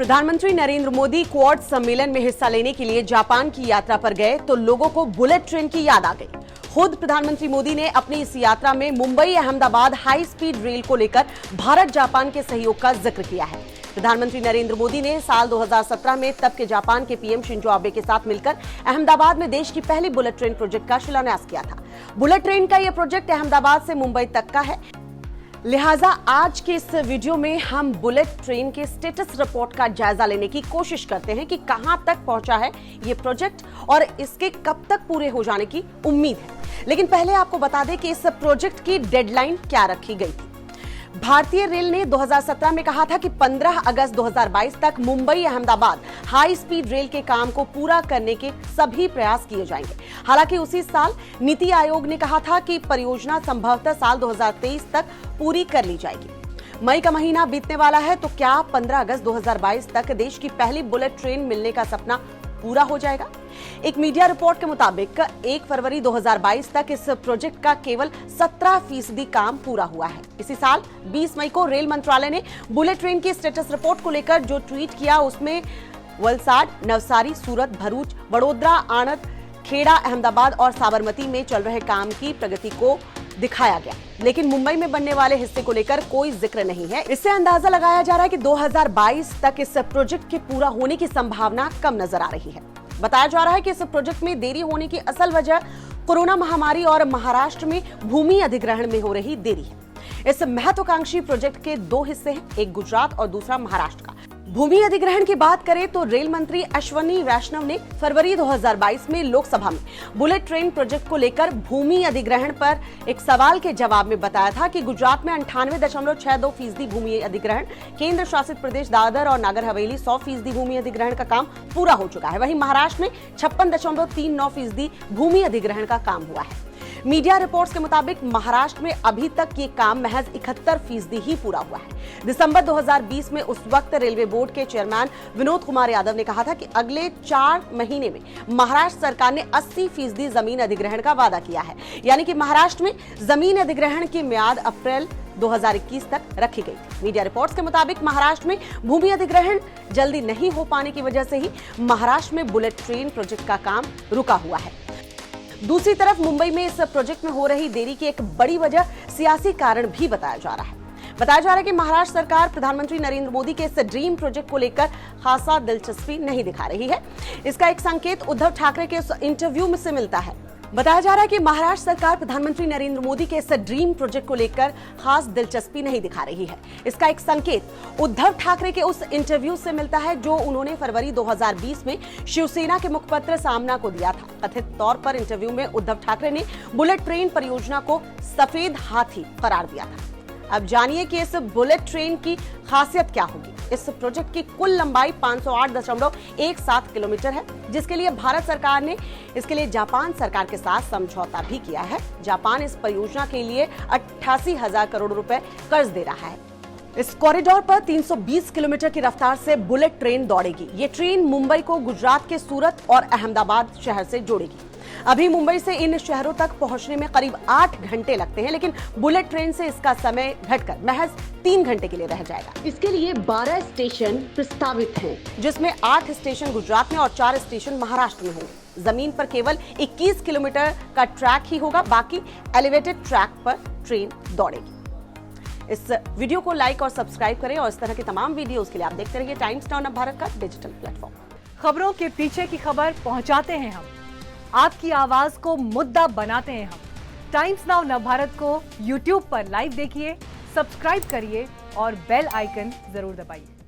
प्रधानमंत्री नरेंद्र मोदी क्वाड सम्मेलन में हिस्सा लेने के लिए जापान की यात्रा पर गए तो लोगों को बुलेट ट्रेन की याद आ गई। खुद प्रधानमंत्री मोदी ने अपनी इस यात्रा में Mumbai Ahmedabad high speed rail को लेकर भारत जापान के सहयोग का जिक्र किया है। प्रधानमंत्री नरेंद्र मोदी ने साल 2017 में तब के जापान के पीएम शिंजो आबे के साथ मिलकर अहमदाबाद में देश की पहली बुलेट ट्रेन प्रोजेक्ट का शिलान्यास किया था। बुलेट ट्रेन का यह प्रोजेक्ट अहमदाबाद से मुंबई तक का है। लिहाजा आज के इस वीडियो में हम बुलेट ट्रेन के स्टेटस रिपोर्ट का जायजा लेने की कोशिश करते हैं कि कहां तक पहुंचा है ये प्रोजेक्ट और इसके कब तक पूरे हो जाने की उम्मीद है। लेकिन पहले आपको बता दें कि इस प्रोजेक्ट की डेडलाइन क्या रखी गई थी। भारतीय रेल ने 2017 में कहा था कि 15 अगस्त 2022 तक Mumbai Ahmedabad high speed rail के काम को पूरा करने के सभी प्रयास किए जाएंगे। हालांकि उसी साल नीति आयोग ने कहा था कि परियोजना संभवतः साल 2023 तक पूरी कर ली जाएगी। मई का महीना बीतने वाला है, तो क्या 15 अगस्त 2022 तक देश की पहली बुलेट ट्रेन मिलने का सपना पूरा हो जाएगा? एक मीडिया रिपोर्ट के मुताबिक 1 फरवरी 2022 तक इस प्रोजेक्ट का केवल 17% काम पूरा हुआ है। इसी साल 20 मई को रेल मंत्रालय ने बुलेट ट्रेन की स्टेटस रिपोर्ट को लेकर जो ट्वीट किया उसमें वलसाड, नवसारी, सूरत, भरूच, वडोदरा, आणंद, खेड़ा, अहमदाबाद और साबरमती में चल रहे काम की प्रगति को दिखाया गया, लेकिन मुंबई में बनने वाले हिस्से को लेकर कोई जिक्र नहीं है। इससे अंदाजा लगाया जा रहा है कि 2022 तक इस प्रोजेक्ट के पूरा होने की संभावना कम नजर आ रही है। बताया जा रहा है कि इस प्रोजेक्ट में देरी होने की असल वजह कोरोना महामारी और महाराष्ट्र में भूमि अधिग्रहण में हो रही देरी है। इस महत्वाकांक्षी प्रोजेक्ट के 2 हिस्से हैं, एक गुजरात और दूसरा महाराष्ट्र का। भूमि अधिग्रहण की बात करें तो रेल मंत्री अश्विनी वैष्णव ने फरवरी 2022 में लोकसभा में बुलेट ट्रेन प्रोजेक्ट को लेकर भूमि अधिग्रहण पर एक सवाल के जवाब में बताया था कि गुजरात में 98.62% भूमि अधिग्रहण, केंद्र शासित प्रदेश दादर और नागर हवेली 100% भूमि अधिग्रहण का काम पूरा हो चुका है। वहीं महाराष्ट्र में 56.39% भूमि अधिग्रहण का काम हुआ है। मीडिया रिपोर्ट्स के मुताबिक महाराष्ट्र में अभी तक ये काम महज 71% ही पूरा हुआ है। दिसंबर 2020 में उस वक्त रेलवे बोर्ड के चेयरमैन विनोद कुमार यादव ने कहा था कि अगले 4 महीने में महाराष्ट्र सरकार ने 80% जमीन अधिग्रहण का वादा किया है। यानी कि महाराष्ट्र में जमीन अधिग्रहण की मियाद अप्रैल 2021 तक रखी गई थी। मीडिया रिपोर्ट्स के मुताबिक महाराष्ट्र में भूमि अधिग्रहण जल्दी नहीं हो पाने की वजह से ही महाराष्ट्र में बुलेट ट्रेन प्रोजेक्ट का काम रुका हुआ है। दूसरी तरफ मुंबई में इस प्रोजेक्ट में हो रही देरी की एक बड़ी वजह सियासी कारण भी बताया जा रहा है। बताया जा रहा है कि महाराष्ट्र सरकार प्रधानमंत्री नरेंद्र मोदी के इस ड्रीम प्रोजेक्ट को लेकर खासा दिलचस्पी नहीं दिखा रही है। इसका एक संकेत उद्धव ठाकरे के उस इंटरव्यू में से मिलता है। बताया जा रहा है कि महाराष्ट्र सरकार प्रधानमंत्री नरेंद्र मोदी के इस ड्रीम प्रोजेक्ट को लेकर खास दिलचस्पी नहीं दिखा रही है। इसका एक संकेत उद्धव ठाकरे के उस इंटरव्यू से मिलता है जो उन्होंने फरवरी 2020 में शिवसेना के मुखपत्र सामना को दिया था। कथित तौर पर इंटरव्यू में उद्धव ठाकरे ने बुलेट ट्रेन परियोजना को सफेद हाथी करार दिया था। अब जानिए कि इस बुलेट ट्रेन की खासियत क्या होगी। इस प्रोजेक्ट की कुल लंबाई 508.17 किलोमीटर है, जिसके लिए भारत सरकार ने इसके लिए जापान सरकार के साथ समझौता भी किया है। जापान इस परियोजना के लिए 88,000 करोड़ रुपए कर्ज दे रहा है। इस कॉरिडोर पर 320 किलोमीटर की रफ्तार से बुलेट ट्रेन दौड़ेगी। ये ट्रेन मुंबई को गुजरात के सूरत और अहमदाबाद शहर से जोड़ेगी। अभी मुंबई से इन शहरों तक पहुंचने में करीब 8 घंटे लगते हैं, लेकिन बुलेट ट्रेन से इसका समय घटकर महज 3 घंटे के लिए रह जाएगा। इसके लिए 12 स्टेशन प्रस्तावित हैं, जिसमें 8 स्टेशन गुजरात में और 4 स्टेशन महाराष्ट्र में होंगे। जमीन पर केवल 21 किलोमीटर का ट्रैक ही होगा, बाकी एलिवेटेड ट्रैक पर ट्रेन दौड़ेगी। इस वीडियो को लाइक और सब्सक्राइब करें और इस तरह की तमाम वीडियोस के लिए आप देखते रहिए टाइम्स नाउ नवभारत का डिजिटल प्लेटफॉर्म। खबरों के पीछे की खबर पहुंचाते हैं हम, आपकी आवाज को मुद्दा बनाते हैं हम। टाइम्स नाउ नवभारत को YouTube पर लाइव देखिए, सब्सक्राइब करिए और बेल आइकन जरूर दबाइए।